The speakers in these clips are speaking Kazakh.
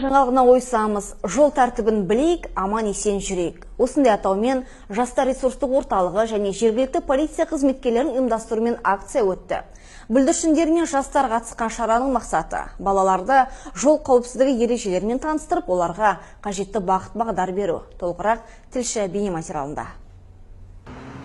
Жаңалығына ойсамыз, жол тәртібін білейік, аман есен жүрейік. Осындай атаумен жастар ресурстық орталығы және жергілікті полиция қызметкерлерін ұйымдастырумен акция өтті. Бүлдіршіндер мен жастар қатысқан шараның мақсаты балаларды жол қауіпсіздігі ережелерімен таныстырып, оларға қажетті бағыт-бағдар беру. Толығырақ тілші бейнематериалында.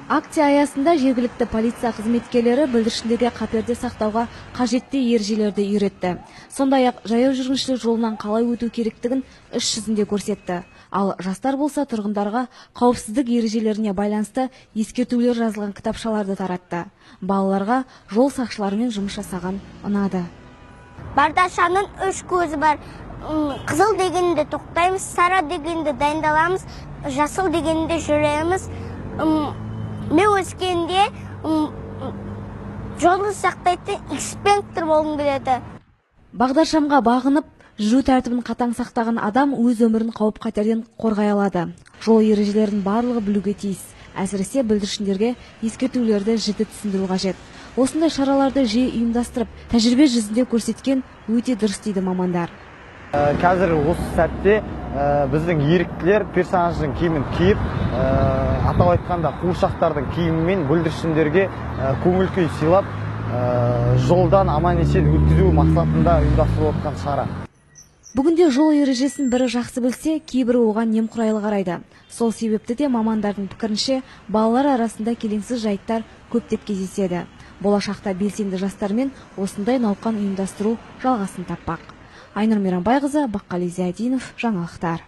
Акция аясында жергілікті полиция қызметкерлері бүлдіршіндерге қаперде сақтауға қажетті ережелерді үйретті. Сондай-ақ жаяу жүргіншілер жолынан қалай өту керектігін іс жүзінде көрсетті. Ал жастар болса тұрғындарға қауіпсіздік ережелеріне байланысты ескертулер жазылған кітапшаларды таратты. Балаларға жол сақшыларымен жұмыс жасаған ұнады. Бардашаның үш көзі бар. Қызыл дегенде тоқтаймыз, сары дегенде дайындаламыз, жасыл дегенде жүреміз. Мен өскенде жолды сақтайтын инспектор болғым келеді. Бағдаршамға бағынып, жүру тәртібін қатаң сақтаған адам өз өмірін қауіп-қатерден қорғай алады. Жол ережелерін барлығы білуге тиіс. Әсіресе бүлдіршіндерге ескертулерді жіті түсіндіру қажет. Осындай шараларды жиі ұйымдастырып, тәжірибе жүзінде көрсеткен өте дұрыс дейді мамандар. Қазір осы сәтте біздің еріктілер персонаждың киімін киіп, атап айтқанда қуыршақтардың киімімен бүлдіршіндерге көңіл күй сыйлап, жолдан аман есен өткізу мақсатында ұйымдастырылып отқан шара. Бүгінде жол ережесін бірі жақсы білсе, кейбірі оған немқұрайлы қарайды. Сол себепті де мамандардың пікірінше, балалар арасында келеңсіз жайттар көптеп кездеседі. Болашақта белсенді жастармен осындай науқан ұйымдастыру жалғасын таппақ. Айнұр Мейрамбайқызы, Баққали Зиядинов, жаңалықтар.